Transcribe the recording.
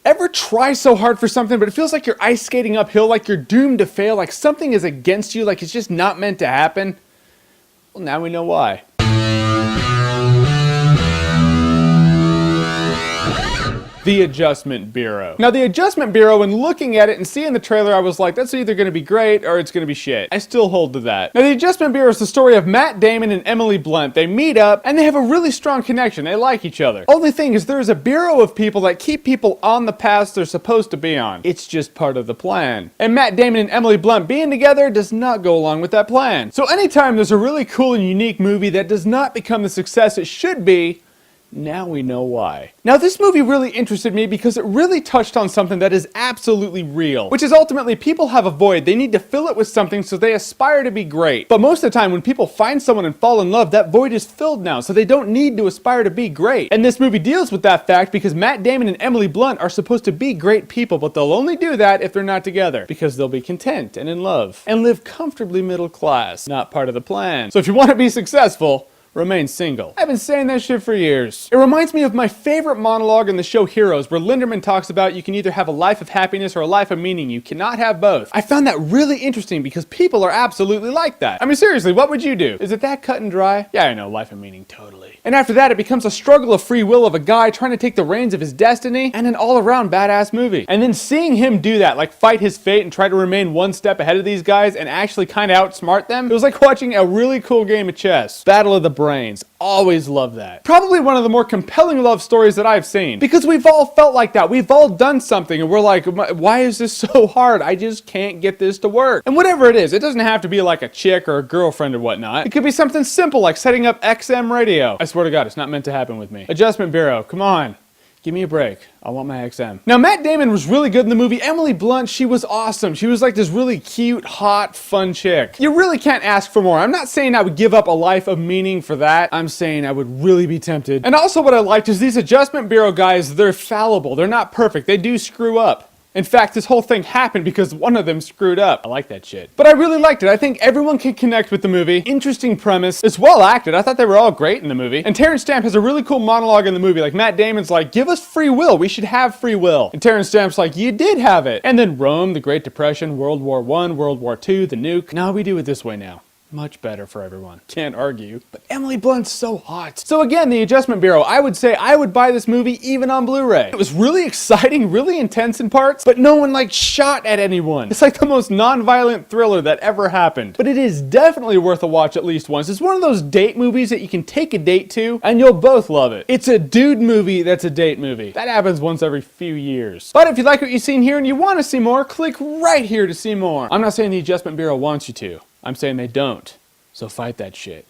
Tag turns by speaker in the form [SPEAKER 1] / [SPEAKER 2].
[SPEAKER 1] Ever try so hard for something, but it feels like you're ice skating uphill, like you're doomed to fail, like something is against you, like it's just not meant to happen? Well, now we know why. The Adjustment Bureau. Now, the Adjustment Bureau, when looking at it and seeing the trailer, I was like, that's either going to be great or it's going to be shit. I still hold to that. Now, the Adjustment Bureau is the story of Matt Damon and Emily Blunt. They meet up and they have a really strong connection. They like each other. Only thing is there is a bureau of people that keep people on the paths they're supposed to be on. It's just part of the plan. And Matt Damon and Emily Blunt being together does not go along with that plan. So anytime there's a really cool and unique movie that does not become the success it should be, now we know why. Now, this movie really interested me because it really touched on something that is absolutely real, which is ultimately people have a void. They need to fill it with something so they aspire to be great. But most of the time when people find someone and fall in love, that void is filled now, so they don't need to aspire to be great. And this movie deals with that fact because Matt Damon and Emily Blunt are supposed to be great people, but they'll only do that if they're not together, because they'll be content and in love and live comfortably middle class. Not part of the plan. So if you want to be successful, remain single. I've been saying that shit for years. It reminds me of my favorite monologue in the show Heroes, where Linderman talks about you can either have a life of happiness or a life of meaning. You cannot have both. I found that really interesting because people are absolutely like that. I mean, seriously, what would you do? Is it that cut and dry? Yeah, I know, life of meaning, totally. And after that, it becomes a struggle of free will of a guy trying to take the reins of his destiny, and an all-around badass movie. And then seeing him do that, like fight his fate and try to remain one step ahead of these guys and actually kind of outsmart them, it was like watching a really cool game of chess. Battle of the brains. Always love that. Probably one of the more compelling love stories that I've seen. Because we've all felt like that. We've all done something and we're like, why is this so hard? I just can't get this to work. And whatever it is, it doesn't have to be like a chick or a girlfriend or whatnot. It could be something simple like setting up XM radio. I swear to God, it's not meant to happen with me. Adjustment Bureau, come on. Give me a break. I want my XM. Now, Matt Damon was really good in the movie. Emily Blunt, she was awesome. She was like this really cute, hot, fun chick. You really can't ask for more. I'm not saying I would give up a life of meaning for that. I'm saying I would really be tempted. And also what I liked is these Adjustment Bureau guys, they're fallible. They're not perfect. They do screw up. In fact, this whole thing happened because one of them screwed up. I like that shit. But I really liked it. I think everyone can connect with the movie. Interesting premise. It's well acted. I thought they were all great in the movie. And Terrence Stamp has a really cool monologue in the movie. Like Matt Damon's like, give us free will. We should have free will. And Terrence Stamp's like, you did have it. And then Rome, the Great Depression, World War I, World War II, the nuke. No, we do it this way now. Much better for everyone. Can't argue. But Emily Blunt's so hot. So again, the Adjustment Bureau, I would say I would buy this movie even on Blu-ray. It was really exciting, really intense in parts, but no one like shot at anyone. It's like the most non-violent thriller that ever happened. But it is definitely worth a watch at least once. It's one of those date movies that you can take a date to and you'll both love it. It's a dude movie that's a date movie. That happens once every few years. But if you like what you've seen here and you want to see more, click right here to see more. I'm not saying the Adjustment Bureau wants you to. I'm saying they don't. So fight that shit.